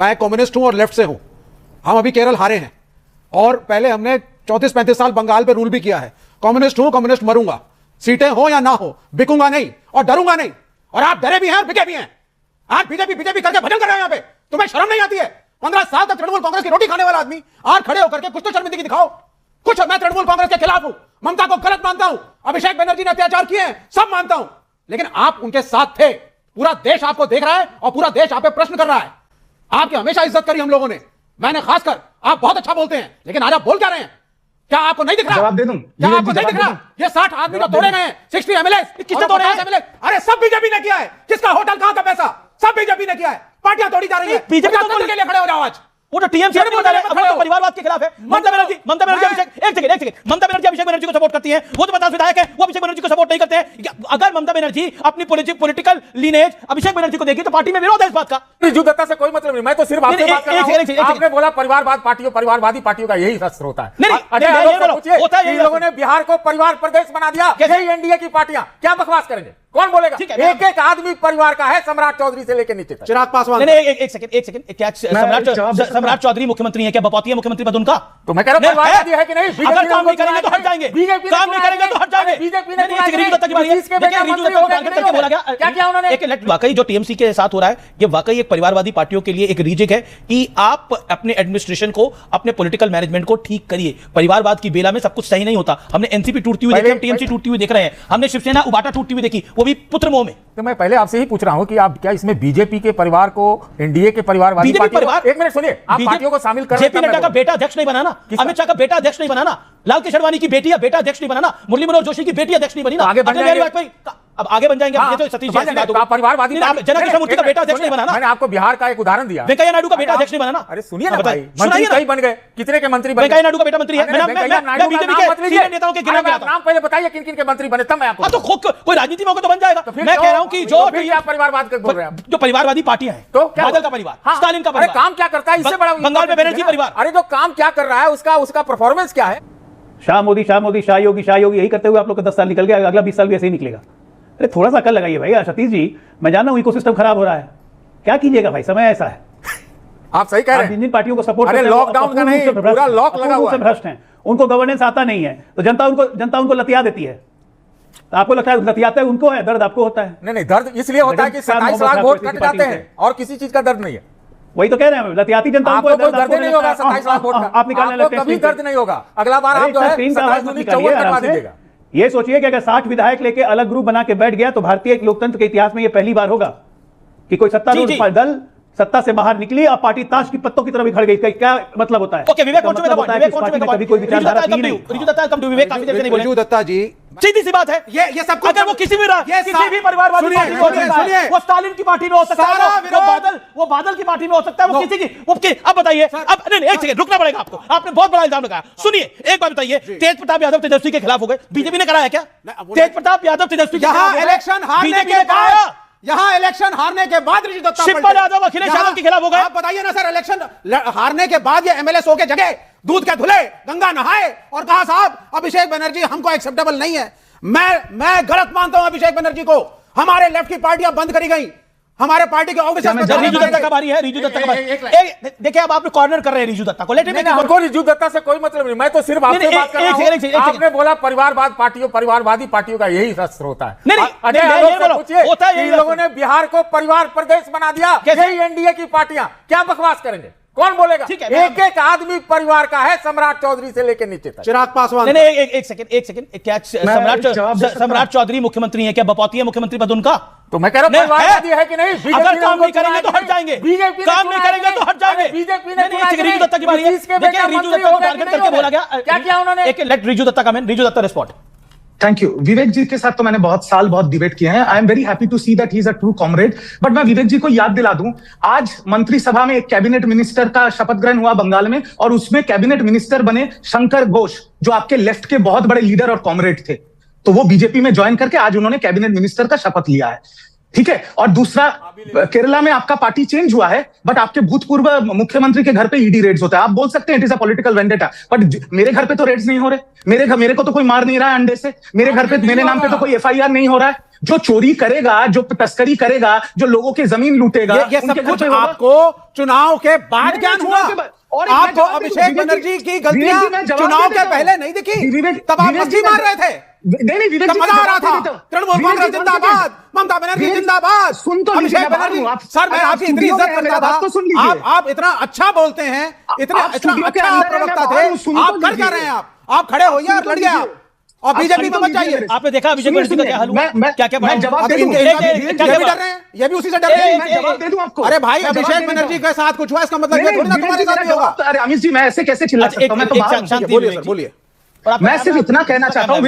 मैं कम्युनिस्ट हूं और लेफ्ट से हूं। हम अभी केरल हारे हैं और पहले हमने 34-35 साल बंगाल पे रूल भी किया है। कम्युनिस्ट हूं, कम्युनिस्ट मरूंगा, सीटें हो या ना हो, बिकूंगा नहीं और डरूंगा नहीं। और आप डरे भी हैं और बिके भी हैं। आज बीजेपी करके भजन कर रहे हो यहां पे, तुम्हें शर्म नहीं आती है? 15 साल तक तृणमूल कांग्रेस की रोटी खाने वाला आदमी आज खड़े होकर के कुछ तो शर्मिंदगी दिखाओ कुछ। मैं तृणमूल कांग्रेस के खिलाफ हूं, ममता को गलत मानता हूं, अभिषेक बनर्जी ने अत्याचार किए हैं, सब मानता हूं, लेकिन आप उनके साथ थे। पूरा देश आपको देख रहा है और पूरा देश आप पे प्रश्न कर रहा है। आपकी हमेशा इज्जत करी हम लोगों ने, मैंने खासकर। आप बहुत अच्छा बोलते हैं, लेकिन आज आप बोल क्या रहे हैं? क्या आपको नहीं दिख रहा? जवाब दे दूं? क्या आपको नहीं दिख रहा? ये 60 आदमी जो तोड़े गए, 60 एमएलए, किसने तोड़े हैं एमएलए? अरे सब बीजेपी ने किया है। किसका होटल, कहां का पैसा? सब बीजेपी ने किया है। पार्टियां तोड़ी जा रही है। बीजेपी के लिए खड़े हो जाओ आज। वो तो टीएमसी परिवारवाद के खिलाफ है। ममता बनर्जी अभिषेक, एक सेकंड, ममता बनर्जी अभिषेक बनर्जी को सपोर्ट करती है। वो तो 50 विधायक है, वो अभिषेक बनर्जी को सपोर्ट नहीं करते हैं। अगर ममता बनर्जी अपनी पॉलिटिकल लीनेज अभिषेक बनर्जी को देगी तो पार्टी में विरोध है इस बात का। रिजू दत्ता से कोई मतलब नहीं, मैं तो सिर्फ आपसे बात कर रहा हूं। आपने बोला परिवारवाद पार्टियों, परिवारवादी पार्टियों का यही शस्त्र होता है। इन लोगों ने बिहार को परिवार प्रदेश बना दिया। यही एनडीए की पार्टियां क्या बकवास करेंगे? कौन बोलेगा? एक एक आदमी परिवार का है, सम्राट चौधरी से लेकर नीचे तक। चिराग पासवान, एक सेकंड, क्या सम्राट चौधरी मुख्यमंत्री है? क्या बपौती है मुख्यमंत्री पद उनका? तो मैं कह रहा हूं परिवारवादी है कि नहीं? अगर काम नहीं करेंगे तो हट जाएंगे, काम नहीं करेंगे तो हट जाएंगे। बीजेपी ने रिजू दत्ता की बात है, रिजू दत्ता को टारगेट करके बोला गया। क्या किया उन्होंने? एक वाकई जो टीएमसी के साथ हो रहा है, ये वाकई एक परिवारवादी पार्टियों के लिए एक रीजिक है कि आप अपने एडमिनिस्ट्रेशन को, अपने पॉलिटिकल मैनेजमेंट को ठीक करिए। परिवारवाद की बेला में सब कुछ सही नहीं होता। हमने एनसीपी टूटती हुई देखी, हम टीएमसी टूटती हुई देख रहे हैं, हमने शिवसेना उबाटा टूटती हुई देखी, वो भी पुत्र मोह में। तो मैं पहले आपसे ही पूछ रहा हूं कि आप क्या इसमें बीजेपी के परिवार को, एनडीए के परिवारवादी पार्टियों, एक मिनट सुनिए, आप पार्टियों को शामिल कर रहे हैं। जेपी नड्डा का बेटा अध्यक्ष नहीं बनाना, अमित शाह का बेटा अध्यक्ष नहीं बनाना, लाल कृष्ण आडवाणी की बेटी बेटा अध्यक्ष नहीं बनाना, मुरली मनोहर जोशी की बेटी अध्यक्ष नहीं बनी ना, आगे बन जाएंगे। अब आगे बन जाएंगे। ये तो सतीश जी परिवारवादी जनकृष्णमूर्ति का बेटा अध्यक्ष नहीं बनाना। मैंने आपको बिहार का एक उदाहरण दिया, वेंकैया नायडू का बेटा अध्यक्ष नहीं बनाना। अरे सुनिए ना भाई, मंत्री कई बन गए, कितने के मंत्री बन गए? वेंकैया नायडू का बेटा मंत्री है। मैं बीजेपी के सीनियर नेताओं के गिनाम में आता हूं। नाम पहले बताइए किन किन के मंत्री बने, तब मैं आपको। तो कोई राजनीति में होगा तो बन जाएगा। मैं कह रहा हूं कि जो परिवारवाद का बोल रहे हैं, जो परिवारवादी पार्टियां हैं, तो बादल का परिवार, स्टालिन का परिवार, काम क्या करता है? इससे बड़ा बंगाल में बनर्जी परिवार। अरे जो काम क्या कर रहा है, उसका परफॉर्मेंस क्या है? शाह मोदी, शाह योगी, यही करते हुए आप लोग का 10 साल निकल गया, अगला 20 साल भी ऐसे ही निकलेगा। अरे थोड़ा सा अकल लगाइए भाई। सतीश जी, मैं जान रहा हूं इकोसिस्टम खराब हो रहा है, क्या कीजिएगा भाई, समय ऐसा है। आप सही कह रहे हैं। जिन पार्टियों को सपोर्ट करते हैं, लॉकडाउन का नहीं, पूरा लॉक लगा हुआ है, भ्रष्ट हैं, उनको गवर्नेंस आता नहीं है, तो जनता उनको लतिया देती है। तो आपको लगता है लतियाता है उनको है, दर्द आपको होता है? नहीं, दर्द इसलिए होता है कि 27 लाख वोट कट जाते हैं और किसी चीज का दर्द नहीं है। वही तो कह रहे हैं, लतियाती जनता आपको कोई दर्द नहीं होगा 27 लाख वोट का, आप निकालने लगते हैं, कभी दर्द नहीं होगा। अगला बार आप जो है 27 करवा दीजिएगा। ये सोचिए कि अगर 60 विधायक लेके अलग ग्रुप बना के बैठ गया तो भारतीय लोकतंत्र के इतिहास में ये पहली बार होगा कि कोई सत्तारूढ़ दल सत्ता से बाहर निकली और पार्टी ताश की पत्तों की तरह बिखर गई। क्या मतलब होता है? ओके, विवेक कभी कोई विचारधारा थी नहीं। रिजू दत्ता जी, सीधी सी बात है, ये सब अगर वो किसी भी परिवारवादी पार्टी में हो सकता है, वो स्टालिन की पार्टी में हो सकता है, वो बादल की पार्टी में हो सकता है, वो किसी की। अब बताइए, अब नहीं, एक सेकंड रुकना पड़ेगा आपको। आपने बहुत बड़ा इल्जाम लगाया। सुनिए, एक बात बताइए, तेज प्रताप यादव तेजस्वी के खिलाफ हो गए, बीजेपी ने कराया क्या? तेज प्रताप यादव तेजस्वी इलेक्शन हारने के बाद रिजू दत्ता शिवपाल यादव अखिलेश यादव के खिलाफ हो गए। आप बताइए ना सर, इलेक्शन हारने के बाद ये एमएलए सो के जगह दूध के धुले, गंगा नहाए और कहा साहब अभिषेक बनर्जी हमको एक्सेप्टेबल नहीं है। मैं गलत मानता हूं अभिषेक बनर्जी को। हमारे लेफ्ट की पार्टियां बंद करी गई, हमारे पार्टी के ऑफिस में। रिजू दत्ता का बारी है, रिजू दत्ता का बारी। देखिए, अब आप कॉर्नर कर रहे हैं रिजू दत्ता को। हमको रिजू दत्ता से कोई मतलब नहीं, मैं तो सिर्फ आपसे बात कर रहा हूं। आपने बोला परिवारवाद पार्टियों, परिवारवादी पार्टियों का यही शस्त्र होता है। इन लोगों ने बिहार को परिवार प्रदेश बना दिया। यही एनडीए की पार्टियां क्या बकवास करेंगे? कौन बोलेगा? एक एक आदमी परिवार का है, सम्राट चौधरी से लेकर नीचे तक। चिराग पासवान, एक सेकंड, क्या सम्राट चौधरी मुख्यमंत्री है? क्या बपौती है मुख्यमंत्री पद उनका? तो मैं कह रहा हूं परिवारवादी है कि नहीं? अगर काम नहीं करेंगे तो हट जाएंगे, काम नहीं करेंगे तो हट जाएंगे। बीजेपी ने रिजू दत्ता की बारी है। रिजू दत्ता को टारगेट करके बोला गया। क्या किया उन्होंने? Let Riju Datta come in, Riju Datta respond. Thank you. Vivek ji के साथ तो मैंने बहुत डिबेट किए हैं। I am very happy to see that he is a true comrade. But मैं विवेक जी को याद दिला दूं, आज मंत्रिसभा में एक कैबिनेट मिनिस्टर का शपथ ग्रहण हुआ बंगाल में, और उसमें कैबिनेट मिनिस्टर बने शंकर घोष, जो आपके लेफ्ट के बहुत बड़े लीडर और कॉमरेड थे। तो वो बीजेपी में ज्वाइन करके आज उन्होंने कैबिनेट मिनिस्टर का शपथ लिया है। ठीक है। और दूसरा, केरला में आपका पार्टी चेंज हुआ है, बट आपके भूतपूर्व मुख्यमंत्री के घर पे ईडी रेड्स होता है। आप बोल सकते हैं it is a political vendetta, but मेरे घर पे तो रेड्स नहीं हो रहे। मेरे को तो कोई मार नहीं रहा है अंडे से। मेरे घर पे, मेरे नाम पे तो कोई एफआईआर नहीं हो रहा है। जो चोरी करेगा, जो तस्करी करेगा, जो लोगों की जमीन लूटेगा, ये सब कुछ आपको चुनाव के बाद ज्ञान हुआ। और आपको अभिषेक बनर्जी की गलतियां चुनाव के पहले नहीं दिखी, तब आप मस्ती मार रहे थे। नहीं, विवेक जी, मजा आ रहा था। तृणमूल कांग्रेस जिंदाबाद, ममता बनर्जी जिंदाबाद, सुन तो अभिषेक बनर्जी। सर, मैं आपकी इतनी इज्जत करता था, आप इतना अच्छा बोलते हैं, इतना अच्छा प्रवक्ता थे, आप कर क्या रहे हैं? आप खड़े होइए और लड़िए आप, और बीजेपी में मत जाइए। आपने देखा अभिषेक बनर्जी का क्या हाल हुआ? क्या जवाब दे दूं? डर रहे हैं, ये भी उसी से डर रहे हैं। जवाब दे दूं आपको? अरे भाई, अभिषेक बनर्जी के साथ कुछ हुआ, इसका मतलब ये थोड़ी ना तुम्हारे साथ भी होगा। अरे अमित जी, मैं ऐसे कैसे चिल्ला सकता हूं? मैं तो बोलिए। मैं सिर्फ इतना कहना चाहता हूं,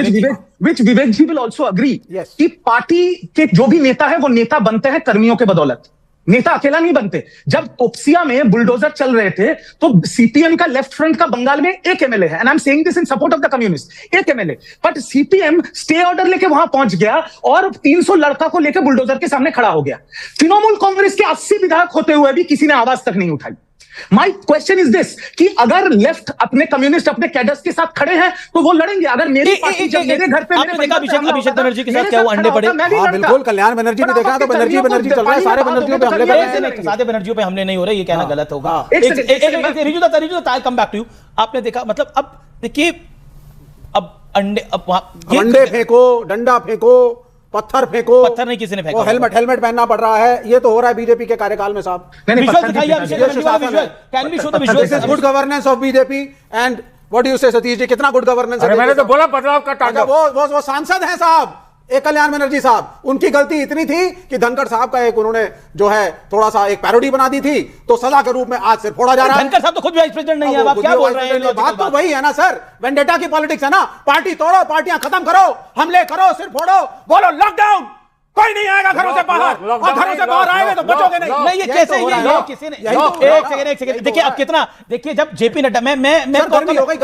विच विवेक जी विल ऑल्सो अग्री, कि पार्टी के जो भी नेता है वो नेता बनते हैं कर्मियों के बदौलत। नेता अकेला नहीं बनते। जब तोपसिया में बुलडोजर चल रहे थे तो सीपीएम का लेफ्ट फ्रंट का बंगाल में एक एमएलए है, and I am saying this in support of the communist, एक MLA, but CPM stay order लेके वहां पहुंच गया और 300 लड़का को लेकर बुलडोजर के सामने खड़ा हो गया। तृणमूल कांग्रेस के 80 विधायक होते हुए भी किसी ने आवाज तक नहीं उठाई। माई क्वेश्चन इज दिस, कि अगर लेफ्ट अपने कम्युनिस्ट अपने कैडर्स के साथ खड़े हैं तो वो लड़ेंगे। अगर मेरी पार्टी जब मेरे घर पे अभिषेक बनर्जी के साथ क्या वो अंडे पड़े? बिल्कुल, कल्याण बनर्जी ने देखा तो बनर्जी चल रहा है, सारे बनर्जियों पे हमले कर रहे हैं। सारे बनर्जियों पे हमले नहीं हो रहे, ये कहना गलत होगा। Riju, come back to you. आपने देखा, मतलब अब देखिए, अब अंडे फेंको, डंडा फेंको, पत्थर फेंको, पत्थर नहीं किसी ने फेंका, हेलमेट पहनना पड़ रहा है। ये तो हो रहा है बीजेपी के कार्यकाल में साहब। विजुअल दिखाइए अभिषेक बनर्जी वाला visual, can we show the visual? This is good governance of BJP and what do you say Satish जी, कितना गुड गवर्नेंस है? मैंने तो बोला बदलाव का तांडव। वो सांसद हैं साहब, एक कल्याण बनर्जी साहब, उनकी गलती इतनी थी कि धनखड़ साहब का एक उन्होंने जो है थोड़ा सा एक पैरोडी बना दी थी, तो सजा के रूप में आज सिर फोड़ा जा रहा है। धनखड़ साहब तो खुद वाइस प्रेसिडेंट नहीं है, आप क्या बोल रहे हैं? बात तो वही है ना सर, वेंडेटा की पॉलिटिक्स है ना। पार्टी तोड़ो, पार्टियां खत्म करो, हमले करो, सिर फोड़ो, बोलो लॉकडाउन, कोई नहीं आएगा घरों से बाहर, और घरों से बाहर आएगा तो बचोगे नहीं। नहीं, ये कैसे, ये किसी ने, एक सेकंड देखिए, अब कितना देखिए, जब जेपी नड्डा, मैं गर्मी हो गई,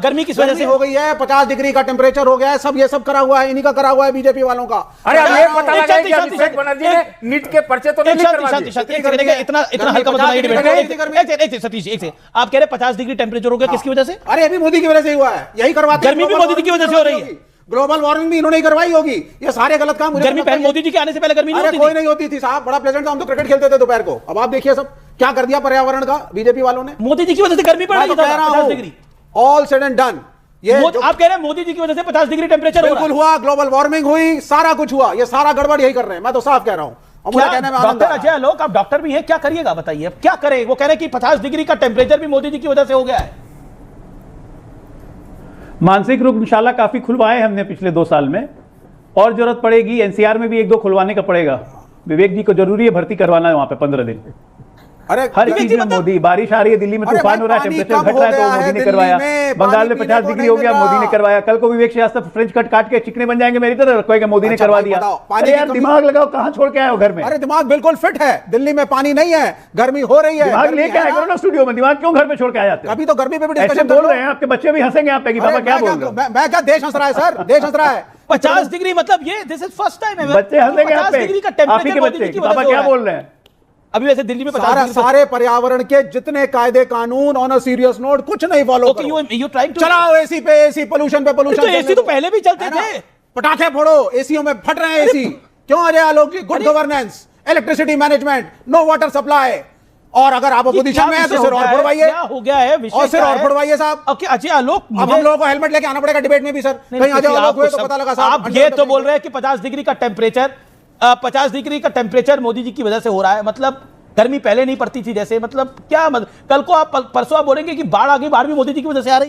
गर्मी किस वजह से हो गई है, 50 डिग्री का टेम्परेचर हो गया है, सब ये सब करा हुआ है, इन्हीं का करा हुआ है बीजेपी वालों का। अरे ये पता लगा कि अभिषेक बनर्जी ने नीट के पर्चे तो नहीं करवा, इतना हल्का मत बनाइए डिबेट। एक सतीश, एक से आप कह रहे 50 डिग्री टेम्परेचर हो गया, किसकी वजह से? अरे अभी मोदी की वजह से हुआ है, यही करवाते। गर्मी भी मोदी की वजह से हो रही है, ग्लोबल वार्मिंग भी इन्होंने करवाई होगी, ये सारे गलत काम। गर्मी पहले मोदी जी के आने से पहले गर्मी नहीं होती थी? कोई नहीं होती थी साहब, बड़ा प्लेजेंट था, हम तो क्रिकेट खेलते थे दोपहर को। अब आप देखिए सब क्या कर दिया पर्यावरण का बीजेपी वालों ने। मोदी जी की वजह से गर्मी पड़ रही है 50 degree, all said and done. ये आप कह रहे हैं मोदी जी की वजह से 50 डिग्री टेम्परेचर बिल्कुल हुआ, ग्लोबल वार्मिंग हुई, सारा कुछ हुआ, ये सारा गड़बड़ यही कर रहे हैं। मैं तो साफ कह रहा हूं। डॉक्टर अजय आलोक, आप डॉक्टर भी हैं, क्या करिएगा बताइए, क्या करें? वो कह रहे हैं कि 50 डिग्री का टेम्परेचर भी मोदी जी की वजह से हो गया है। मानसिक रोग इंशाल्लाह काफी खुलवाए हमने पिछले 2 साल में, और जरूरत पड़ेगी एनसीआर में भी 1-2 खुलवाने का पड़ेगा। विवेक जी को जरूरी है भर्ती करवाना है वहां पे 15 दिन। अरे हर चीज में मोदी, बारिश आ रही है, दिल्ली में तूफान हो रहा है, टेम्परेचर घट रहा है तो मोदी ने करवाया, बंगाल में 50 डिग्री हो गया, मोदी ने करवाया। कल को विवेक श्रीवास्तव फ्रेंच कट काट के चिकने बन जाएंगे मेरी तरह, कोई मोदी ने करवा दिया। अरे यार दिमाग लगाओ, कहां छोड़ के आए हो घर में? अरे दिमाग बिल्कुल फिट है, दिल्ली में पानी नहीं है, गर्मी हो रही है, दिमाग लेके आए करो ना स्टूडियो में, दिमाग क्यों घर में छोड़ के आ जाते हो? अभी तो गर्मी पे भी डिस्कशन बोल रहे हैं, आपके बच्चे भी हंसेंगे आप पे कि बाबा क्या बोल रहे हो। मैं क्या, देश हंस रहा है सर, देश हंस रहा है। 50 डिग्री मतलब ये दिस इज फर्स्ट टाइम है, बच्चे हंसेंगे आप पे, आप ही के बच्चे, बाबा क्या बोल रहे हैं? अभी वैसे दिल्ली में सारे पर्यावरण के जितने कायदे कानून ऑन अ सीरियस नोट कुछ नहीं फॉलो करो। यू ट्राइंग टू चलाओ एसी पे एसी, पोल्यूशन पे पोल्यूशन। एसी तो पहले भी चलते थे, पटाखे फोड़ो, एसीओ में फट रहे हैं एसी। क्यों Ajay Alok ji? Good governance, electricity management, no water supply. और अगर आप अपोजिशन में हैं तो सिर और फोड़वाइए, क्या हो गया है और सिर और फोड़वाइए साहब। ओके अजय आलोक, अब हम लोगों को हेलमेट लेके आना पड़ेगा डिबेट में भी सर, कहीं अजय आलोक हुए तो पता लगा साहब। आप ये तो बोल रहे हैं कि 50 डिग्री का टेम्परेचर, 50 डिग्री का टेम्परेचर मोदी जी की वजह से हो रहा है, मतलब गर्मी पहले नहीं पड़ती थी जैसे, मतलब क्या कल को आप परसों आप बोलेंगे कि बाढ़ आ गई, बाढ़ भी मोदी जी की वजह से आ रही।